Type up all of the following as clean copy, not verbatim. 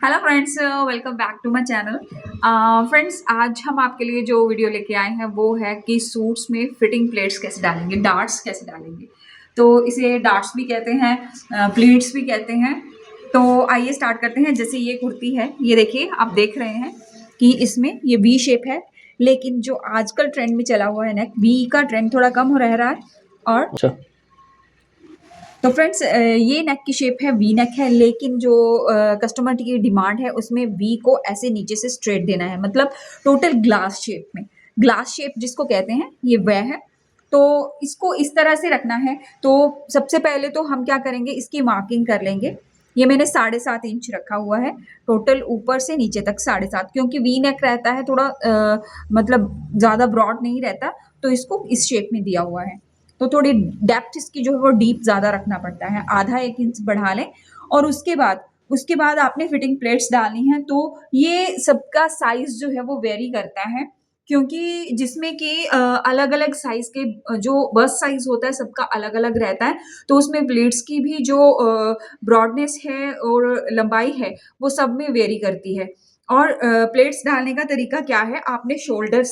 Hello friends, welcome back to my channel. Friends, आज हम आपके लिए जो वीडियो लेके आए हैं वो है कि सूट्स में फिटिंग प्लेट्स कैसे डालेंगे, डार्ट्स कैसे डालेंगे। तो इसे डार्ट्स भी कहते हैं, प्लीट्स भी कहते हैं। तो आइए स्टार्ट करते हैं। जैसे ये कुर्ती है, ये देखिए, आप देख रहे हैं कि इसमें ये वी शेप है, लेकिन जो आजकल ट्रेंड में चला हुआ है नेक वी का ट्रेंड थोड़ा कम हो रहा है। और अच्छा। तो फ्रेंड्स, ये नेक की शेप है, वी नेक है, लेकिन जो कस्टमर की डिमांड है उसमें वी को ऐसे नीचे से स्ट्रेट देना है, मतलब टोटल ग्लास शेप में। ग्लास शेप जिसको कहते हैं ये वह है। तो इसको इस तरह से रखना है। तो सबसे पहले तो हम क्या करेंगे, इसकी मार्किंग कर लेंगे। ये मैंने 7.5 इंच रखा हुआ है टोटल, ऊपर से नीचे तक 7.5, क्योंकि वी नेक रहता है थोड़ा मतलब ज़्यादा ब्रॉड नहीं रहता, तो इसको इस शेप में दिया हुआ है। तो थोड़ी डेप्थ इसकी जो है वो डीप ज़्यादा रखना पड़ता है, आधा 1 इंच बढ़ा लें। और उसके बाद आपने फिटिंग प्लेट्स डालनी है। तो ये सबका साइज जो है वो वेरी करता है, क्योंकि जिसमें कि अलग अलग साइज के जो बस्ट साइज होता है सबका अलग अलग रहता है। तो उसमें प्लेट्स की भी जो ब्रॉडनेस है और लंबाई है वो सब में वेरी करती है। और प्लेट्स डालने का तरीका क्या है, आपने शोल्डर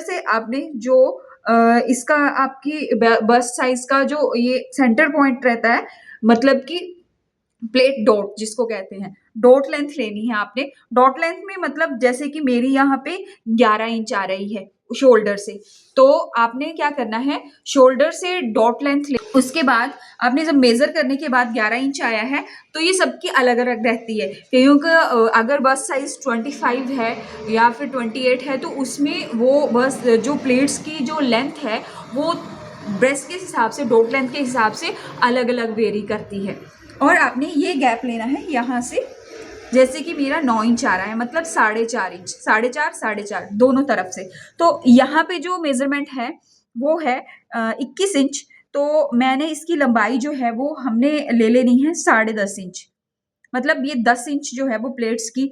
से आपने जो इसका आपकी बस्ट साइज का जो ये सेंटर पॉइंट रहता है, मतलब कि प्लेट डॉट जिसको कहते हैं, डॉट लेंथ लेनी है आपने। डॉट लेंथ में मतलब जैसे कि मेरी यहाँ पे 11 इंच आ रही है शोल्डर से, तो आपने क्या करना है, शोल्डर से डॉट लेंथ ले। उसके बाद आपने जब मेजर करने के बाद 11 इंच आया है, तो ये सबकी अलग अलग रहती है। क्योंकि अगर बस साइज 25 है या फिर 28 है, तो उसमें वो बस जो प्लेट्स की जो लेंथ है वो ब्रेस्ट के हिसाब से, डॉट लेंथ के हिसाब से अलग अलग वेरी करती है। और आपने ये गैप लेना है यहाँ से, जैसे कि मेरा 9 इंच आ रहा है, मतलब 4.5 इंच, 4.5 दोनों तरफ से। तो यहाँ पे जो मेजरमेंट है वो है 21 इंच। तो मैंने इसकी लंबाई जो है वो हमने ले लेनी है 10.5 इंच। मतलब ये 10 इंच जो है वो प्लेट्स की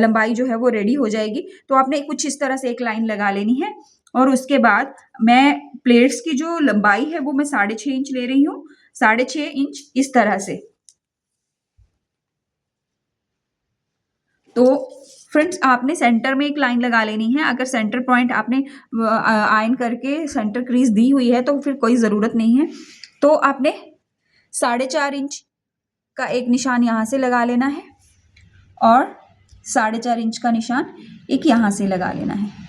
लंबाई जो है वो रेडी हो जाएगी। तो आपने कुछ इस तरह से एक लाइन लगा लेनी है। और उसके बाद मैं प्लेट्स की जो लंबाई है वो मैं 6.5 इंच ले रही हूँ, 6.5 इंच इस तरह से। तो फ्रेंड्स, आपने सेंटर में एक लाइन लगा लेनी है। अगर सेंटर पॉइंट आपने आयन करके सेंटर क्रीज दी हुई है तो फिर कोई ज़रूरत नहीं है। तो आपने 4.5 इंच का एक निशान यहाँ से लगा लेना है, और 4.5 इंच का निशान एक यहाँ से लगा लेना है।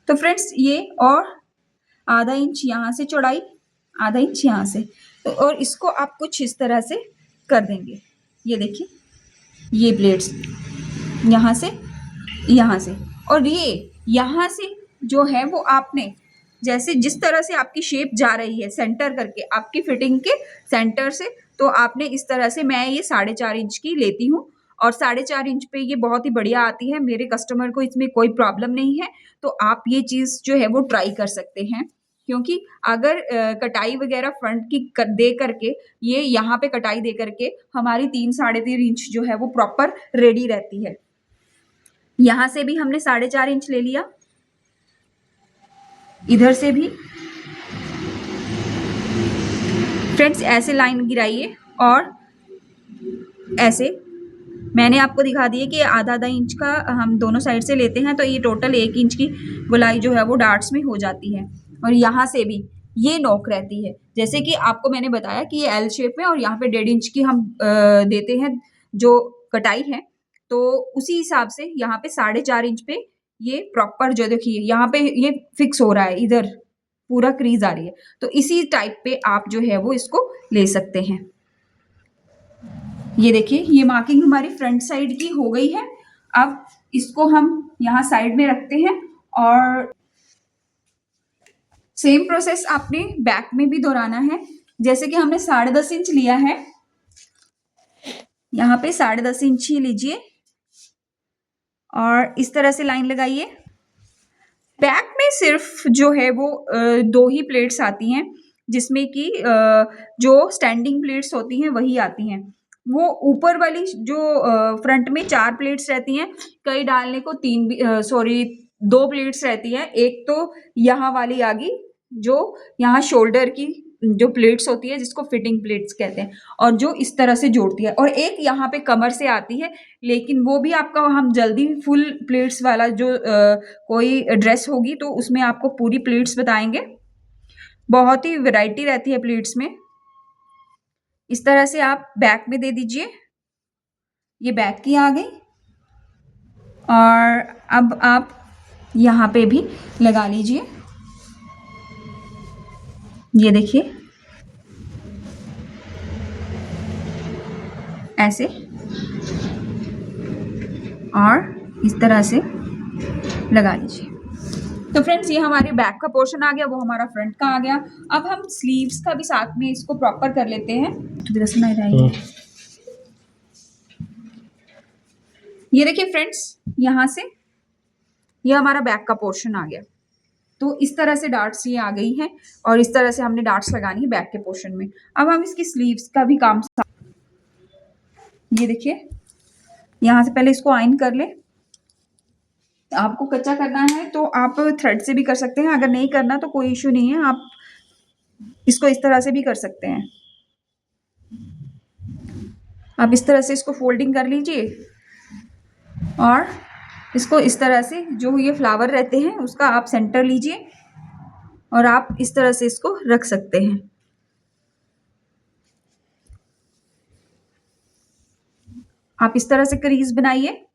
तो फ्रेंड्स, ये और आधा इंच यहाँ से चौड़ाई, आधा इंच यहाँ से। तो और इसको आप कुछ इस तरह से कर देंगे। ये देखिए, ये प्लेट्स यहाँ से, यहाँ से, और ये यहाँ से जो है वो आपने जैसे जिस तरह से आपकी शेप जा रही है सेंटर करके आपकी फिटिंग के सेंटर से, तो आपने इस तरह से, मैं ये 4.5 इंच की लेती हूँ। और 4.5 इंच पे ये बहुत ही बढ़िया आती है, मेरे कस्टमर को इसमें कोई प्रॉब्लम नहीं है। तो आप ये चीज़ जो है वो ट्राई कर सकते हैं। क्योंकि अगर कटाई वगैरह फ्रंट की दे करके, ये यहाँ पे कटाई दे करके हमारी 3-3.5 इंच जो है वो प्रॉपर रेडी रहती है। यहाँ से भी हमने 4.5 इंच ले लिया, इधर से भी। फ्रेंड्स, ऐसे लाइन गिराइए और ऐसे। मैंने आपको दिखा दिया कि आधा आधा इंच का हम दोनों साइड से लेते हैं, तो ये टोटल 1 इंच की गोलाई जो है वो डार्ट्स में हो जाती है। और यहाँ से भी ये नोक रहती है, जैसे कि आपको मैंने बताया कि ये एल शेप में, और यहाँ पे 1.5 इंच की हम देते हैं जो कटाई है। तो उसी हिसाब से यहाँ पे 4.5 इंच पे ये प्रॉपर, जो देखिए यहाँ पे ये फिक्स हो रहा है, इधर पूरा क्रीज आ रही है। तो इसी टाइप पे आप जो है वो इसको ले सकते हैं। ये देखिए, ये मार्किंग हमारी फ्रंट साइड की हो गई है। अब इसको हम यहाँ साइड में रखते हैं, और सेम प्रोसेस आपने बैक में भी दोहराना है। जैसे कि हमने 10.5 इंच लिया है, यहाँ पे 10.5 इंच ही लीजिए और इस तरह से लाइन लगाइए। बैक में सिर्फ जो है वो 2 ही प्लेट्स आती हैं, जिसमें कि जो स्टैंडिंग प्लेट्स होती हैं वही आती हैं। वो ऊपर वाली जो फ्रंट में 4 प्लेट्स रहती हैं, कई डालने को 3 भी, सॉरी, 2 प्लेट्स रहती हैं। एक तो यहाँ वाली आ गई जो यहाँ शोल्डर की जो प्लेट्स होती है जिसको फिटिंग प्लेट्स कहते हैं, और जो इस तरह से जोड़ती है, और एक यहाँ पे कमर से आती है, लेकिन वो भी आपका हम जल्दी फुल प्लेट्स वाला जो कोई ड्रेस होगी तो उसमें आपको पूरी प्लेट्स बताएंगे। बहुत ही वैरायटी रहती है प्लेट्स में। इस तरह से आप बैक में दे दीजिए। ये बैक की आ गई, और अब आप यहाँ पे भी लगा लीजिए। ये देखिए ऐसे, और इस तरह से लगा लीजिए। तो फ्रेंड्स ये हमारे बैक का पोर्शन आ गया, वो हमारा फ्रंट का आ गया। अब हम स्लीव्स का भी साथ में इसको प्रॉपर कर लेते हैं। ये देखिए फ्रेंड्स, यहाँ से ये हमारा बैक का पोर्शन आ गया। तो इस तरह से डार्ट्स ये आ गई हैं, और इस तरह से हमने डार्ट्स लगानी है बैक के पोर्शन में। अब हम इसकी स्लीव्स का भी काम, ये देखिए यहाँ से पहले इसको आयन कर ले। आपको कच्चा करना है तो आप थ्रेड से भी कर सकते हैं, अगर नहीं करना तो कोई इशू नहीं है, आप इसको इस तरह से भी कर सकते हैं। आप इस तरह से इसको फोल्डिंग कर लीजिए, और इसको इस तरह से जो ये फ्लावर रहते हैं उसका आप सेंटर लीजिए, और आप इस तरह से इसको रख सकते हैं। आप इस तरह से क्रीज बनाइए।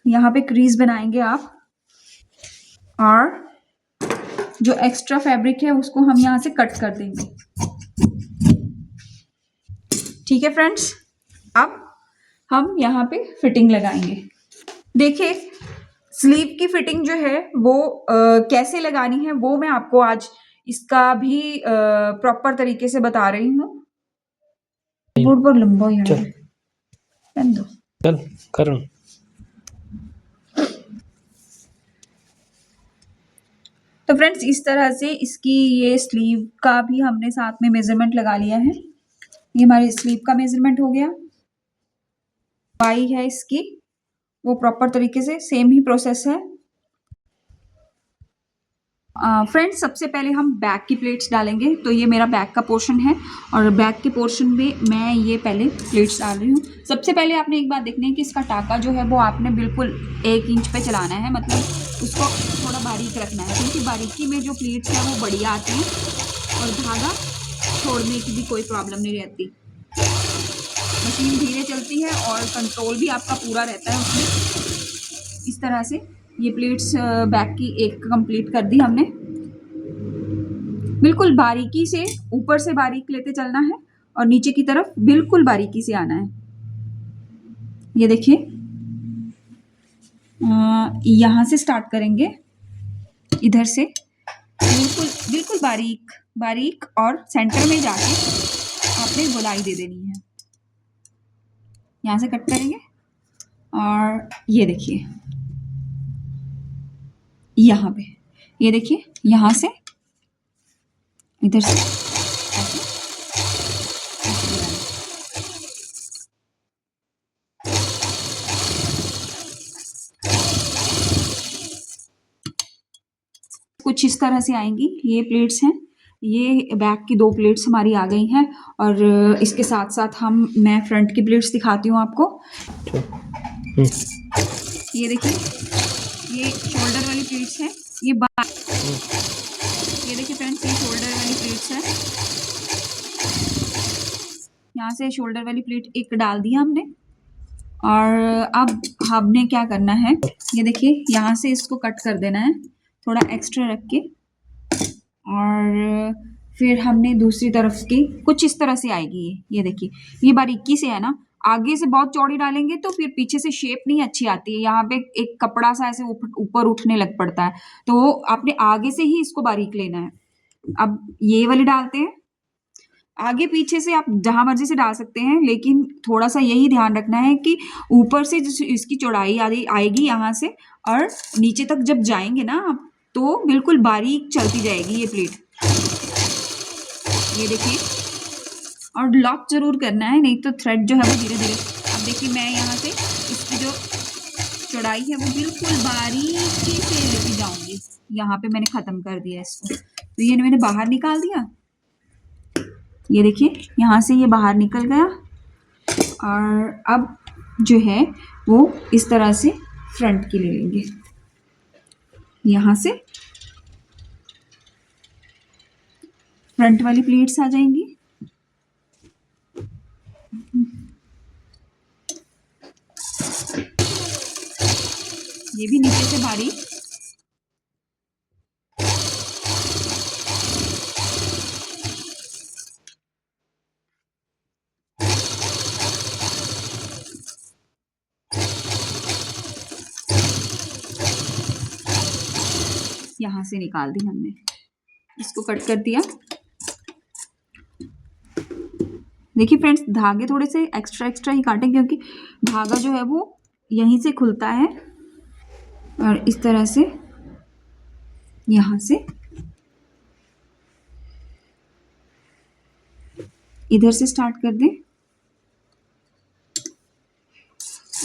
यहाँ पे क्रीज बनाएंगे आप, और जो एक्स्ट्रा फैब्रिक है उसको हम यहाँ से कट कर देंगे। ठीक है फ्रेंड्स, अब हम यहाँ पे फिटिंग लगाएंगे। देखिए स्लीव की फिटिंग जो है वो कैसे लगानी है वो मैं आपको आज इसका भी प्रॉपर तरीके से बता रही हूँ। बहुत लंबा ही है, चल करो। तो फ्रेंड्स इस तरह से इसकी ये स्लीव का भी हमने साथ में मेजरमेंट लगा लिया है। ये हमारी स्लीव का मेजरमेंट हो गया। लंबाई है इसकी वो प्रॉपर तरीके से सेम ही प्रोसेस है। फ्रेंड्स सबसे पहले हम बैक की प्लेट्स डालेंगे। तो ये मेरा बैक का पोर्शन है, और बैक के पोर्शन में मैं ये पहले प्लेट्स डाल रही हूँ। सबसे पहले आपने एक बात देखनी है कि इसका टाका जो है वो आपने बिल्कुल 1 इंच पे चलाना है, मतलब उसको थोड़ा बारीक रखना है, क्योंकि बारीकी में जो प्लेट्स है वो बढ़िया आती हैं, और धागा छोड़ने की भी कोई प्रॉब्लम नहीं रहती। मशीन धीरे चलती है और कंट्रोल भी आपका पूरा रहता है उसमें। इस तरह से ये प्लेट्स बैक की एक कंप्लीट कर दी हमने। बिल्कुल बारीकी से, ऊपर से बारीक लेते चलना है, और नीचे की तरफ बिल्कुल बारीकी से आना है। ये देखिए यहाँ से स्टार्ट करेंगे, इधर से बिल्कुल बिल्कुल बारीक बारीक, और सेंटर में जाके आपने गोलाई दे देनी है। यहाँ से कट करेंगे, और ये देखिए यहाँ पे, ये देखिए यहाँ से इधर से ऐसे कुछ इस तरह से आएंगी। ये प्लेट्स हैं, ये बैक की 2 प्लेट्स हमारी आ गई हैं, और इसके साथ साथ मैं फ्रंट की प्लेट्स दिखाती हूँ आपको। ये देखिए ये शोल्डर वाली प्लेट्स हैं, ये देखिए फ्रेंड्स ये शोल्डर वाली प्लेट्स है। यहाँ से शोल्डर वाली प्लेट एक डाल दिया हमने, और अब हमने क्या करना है, ये देखिए यहाँ से इसको कट कर देना है थोड़ा एक्स्ट्रा रख के, और फिर हमने दूसरी तरफ की कुछ इस तरह से आएगी। ये देखिए ये बारीकी से है ना, आगे से बहुत चौड़ी डालेंगे तो फिर पीछे से शेप नहीं अच्छी आती है, यहाँ पे एक कपड़ा सा ऐसे ऊपर उठने लग पड़ता है, तो आपने आगे से ही इसको बारीक लेना है। अब ये वाली डालते हैं, आगे पीछे से आप जहां मर्जी से डाल सकते हैं, लेकिन थोड़ा सा यही ध्यान रखना है कि ऊपर से इसकी चौड़ाई आएगी यहाँ से, और नीचे तक जब जाएंगे ना आप तो बिल्कुल बारीक चलती जाएगी ये प्लेट। ये देखिए, और लॉक जरूर करना है, नहीं तो थ्रेड जो है वो धीरे धीरे। अब देखिए मैं यहाँ से इसकी जो चौड़ाई है वो बिल्कुल बारीकी से लेके जाऊंगी। यहाँ पे मैंने खत्म कर दिया इसको, तो ये मैंने बाहर निकाल दिया। ये देखिए यहाँ से ये बाहर निकल गया, और अब जो है वो इस तरह से फ्रंट की ले लेंगे। यहाँ से फ्रंट वाली प्लेट्स आ जाएंगी। ये भी नीचे से बारीक। यहाँ से निकाल दी हमने, इसको कट कर दिया। देखिए फ्रेंड्स, धागे थोड़े से एक्स्ट्रा ही काटें, क्योंकि धागा जो है वो यहीं से खुलता है। और इस तरह से यहाँ से इधर से स्टार्ट कर दें,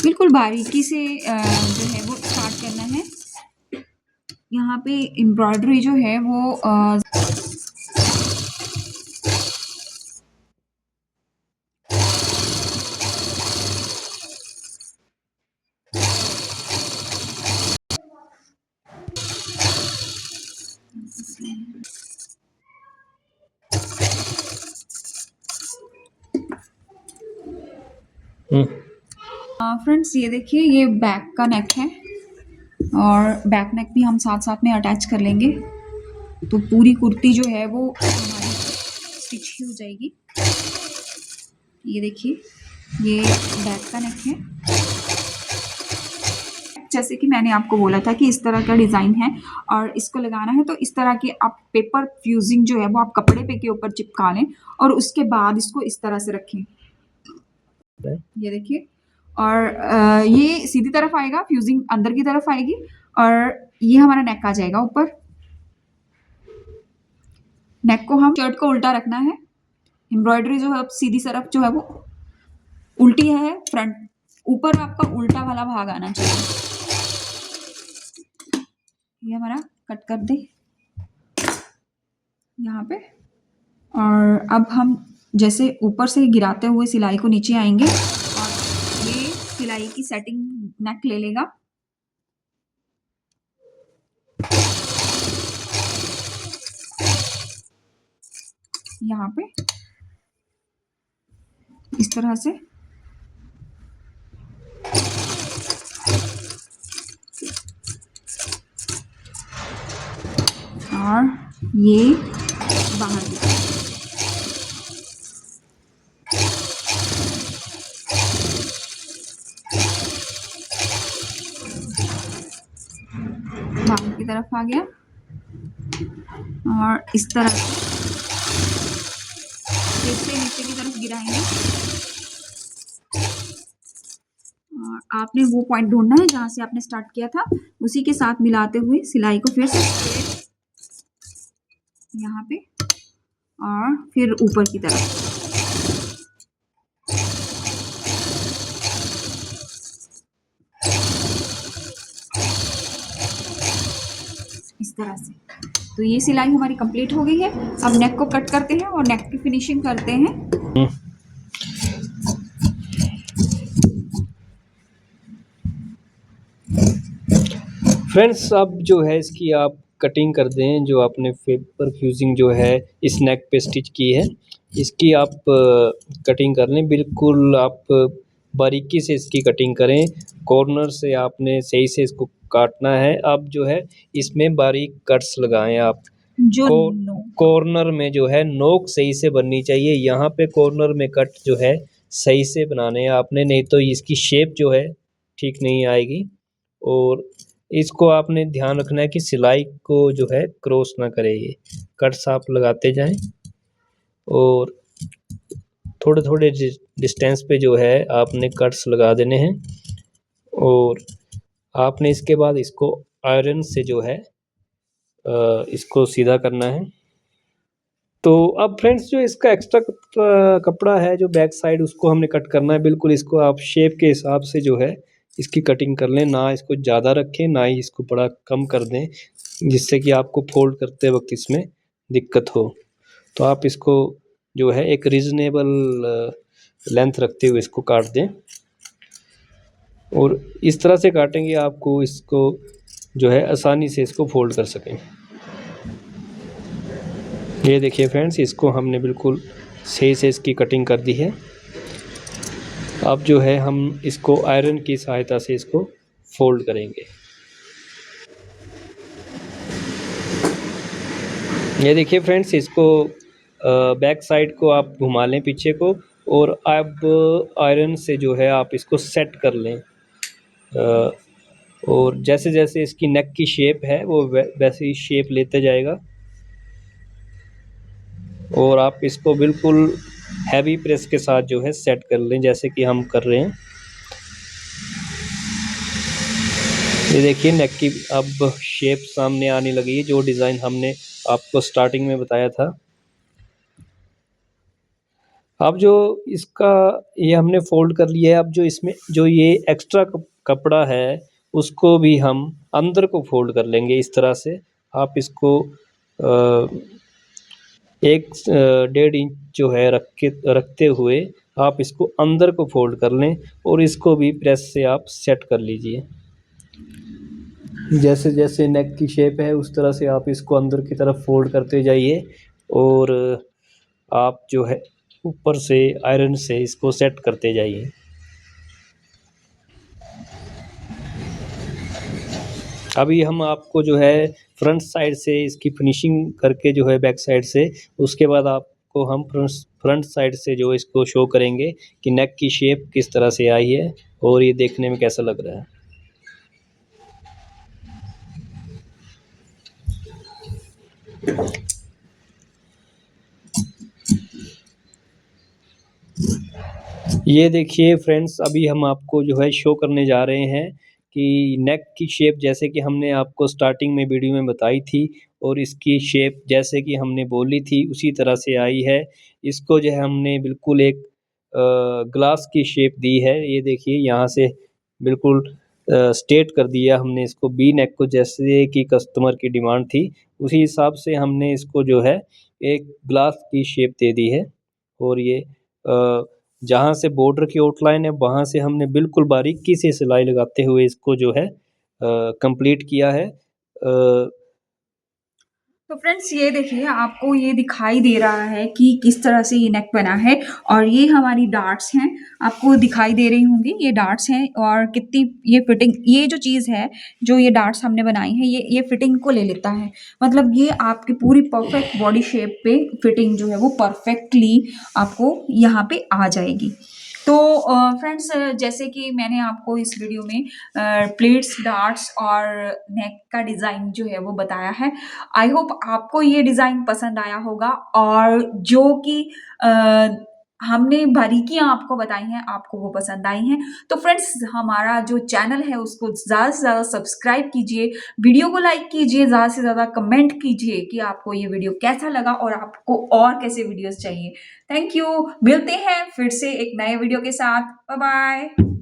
बिल्कुल बारीकी से जो है वो स्टार्ट करना है। यहाँ पे एम्ब्रॉयडरी जो है वो फ्रेंड्स ये देखिए, ये बैक का नेक है, और बैक नेक भी हम साथ साथ में अटैच कर लेंगे, तो पूरी कुर्ती जो है वो हमारी स्टिच ही हो जाएगी। ये देखिए, ये बैक का नेक है। जैसे कि मैंने आपको बोला था कि इस तरह का डिज़ाइन है, और इसको लगाना है तो इस तरह की आप पेपर फ्यूजिंग जो है वो आप कपड़े पे के ऊपर चिपका लें, और उसके बाद इसको इस तरह से रखें। ये देखिए, और ये सीधी तरफ आएगा, फ्यूजिंग अंदर की तरफ आएगी, और ये हमारा नेक आ जाएगा ऊपर। नेक को हम शर्ट को उल्टा रखना है। एम्ब्रॉयडरी जो है अब सीधी तरफ जो है वो उल्टी है, फ्रंट ऊपर आपका उल्टा वाला भाग आना चाहिए। ये हमारा कट कर दे यहाँ पे, और अब हम जैसे ऊपर से गिराते हुए सिलाई को नीचे आएंगे, और ये सिलाई की सेटिंग नेक ले लेगा। यहाँ पे इस तरह से और ये बाहर बाहर की तरफ आ गया, और इस तरह से नीचे की तरफ गिराएंगे, और आपने वो पॉइंट ढूंढना है जहां से आपने स्टार्ट किया था, उसी के साथ मिलाते हुए सिलाई को फिर से यहाँ पे, और फिर ऊपर की तरफ। इस तरह से। तो ये सिलाई हमारी कंप्लीट हो गई है। अब नेक को कट करते हैं और नेक की फिनिशिंग करते हैं। फ्रेंड्स, अब जो है इसकी आप कटिंग कर दें। जो आपने पेपर फ्यूजिंग जो है इस नेक पे स्टिच की है, इसकी आप कटिंग कर लें। बिल्कुल आप बारीकी से इसकी कटिंग करें। कॉर्नर से आपने सही से इसको काटना है। अब जो है इसमें बारीक कट्स लगाएं आप। जो कॉर्नर में जो है नोक सही से बननी चाहिए। यहाँ पे कॉर्नर में कट जो है सही से बनाने हैं आपने, नहीं तो इसकी शेप जो है ठीक नहीं आएगी। और इसको आपने ध्यान रखना है कि सिलाई को जो है क्रॉस ना करे। ये कट्स आप लगाते जाएं, और थोड़े थोड़े डिस्टेंस पे जो है आपने कट्स लगा देने हैं। और आपने इसके बाद इसको आयरन से जो है इसको सीधा करना है। तो अब फ्रेंड्स, जो इसका एक्स्ट्रा कपड़ा है जो बैक साइड, उसको हमने कट करना है। बिल्कुल इसको आप शेप के हिसाब से जो है इसकी कटिंग कर लें, ना इसको ज़्यादा रखें ना ही इसको बड़ा कम कर दें, जिससे कि आपको फोल्ड करते वक्त इसमें दिक्कत हो। तो आप इसको जो है एक रीज़नेबल लेंथ रखते हुए इसको काट दें, और इस तरह से काटेंगे आपको इसको जो है आसानी से इसको फोल्ड कर सकें। ये देखिए फ्रेंड्स, इसको हमने बिल्कुल सही से इसकी कटिंग कर दी है। अब जो है हम इसको आयरन की सहायता से इसको फोल्ड करेंगे। ये देखिए फ्रेंड्स, इसको बैक साइड को आप घुमा लें पीछे को, और अब आयरन से जो है आप इसको सेट कर लें। और जैसे जैसे इसकी नेक की शेप है वो वैसे ही शेप लेते जाएगा, और आप इसको बिल्कुल हैवी प्रेस के साथ जो है सेट कर लें, जैसे कि हम कर रहे हैं। ये देखिए नेक की अब शेप सामने आने लगी है, जो डिज़ाइन हमने आपको स्टार्टिंग में बताया था। अब जो इसका ये हमने फोल्ड कर लिया है, अब जो इसमें जो ये एक्स्ट्रा कपड़ा है उसको भी हम अंदर को फोल्ड कर लेंगे इस तरह से। आप इसको 1.5 इंच जो है रखते हुए आप इसको अंदर को फोल्ड कर लें, और इसको भी प्रेस से आप सेट कर लीजिए। जैसे जैसे नेक की शेप है उस तरह से आप इसको अंदर की तरफ फोल्ड करते जाइए, और आप जो है ऊपर से आयरन से इसको सेट करते जाइए। अभी हम आपको जो है फ्रंट साइड से इसकी फिनिशिंग करके जो है बैक साइड से, उसके बाद आपको हम फ्रंट साइड से जो इसको शो करेंगे कि नेक की शेप किस तरह से आई है और ये देखने में कैसा लग रहा है। ये देखिए फ्रेंड्स, अभी हम आपको जो है शो करने जा रहे हैं कि नेक की शेप जैसे कि हमने आपको स्टार्टिंग में वीडियो में बताई थी, और इसकी शेप जैसे कि हमने बोली थी उसी तरह से आई है। इसको जो है हमने बिल्कुल एक ग्लास की शेप दी है। ये देखिए यहाँ से बिल्कुल स्ट्रेट कर दिया हमने इसको, वी नेक को, जैसे कि कस्टमर की डिमांड थी उसी हिसाब से हमने इसको जो है एक ग्लास की शेप दे दी है। और ये जहाँ से बॉर्डर की आउटलाइन है वहाँ से हमने बिल्कुल बारीकी से सिलाई लगाते हुए इसको जो है कंप्लीट किया है। तो फ्रेंड्स ये देखिए, आपको ये दिखाई दे रहा है कि किस तरह से ये नेक बना है, और ये हमारी डार्ट्स हैं, आपको दिखाई दे रही होंगी ये डार्ट्स हैं, और कितनी ये फिटिंग, ये जो चीज़ है जो ये डार्ट्स हमने बनाई है ये फिटिंग को ले लेता है। मतलब ये आपकी पूरी परफेक्ट बॉडी शेप पे फिटिंग जो है वो परफेक्टली आपको यहाँ पे आ जाएगी। तो फ्रेंड्स, जैसे कि मैंने आपको इस वीडियो में प्लेट्स, डार्ट्स और नेक का डिज़ाइन जो है वो बताया है। आई होप आपको ये डिज़ाइन पसंद आया होगा, और जो कि हमने बारीकियां आपको बताई हैं आपको वो पसंद आई हैं। तो फ्रेंड्स, हमारा जो चैनल है उसको ज़्यादा से ज़्यादा सब्सक्राइब कीजिए, वीडियो को लाइक कीजिए, ज़्यादा से ज़्यादा कमेंट कीजिए कि आपको ये वीडियो कैसा लगा और आपको और कैसे वीडियोस चाहिए। थैंक यू, मिलते हैं फिर से एक नए वीडियो के साथ। Bye bye.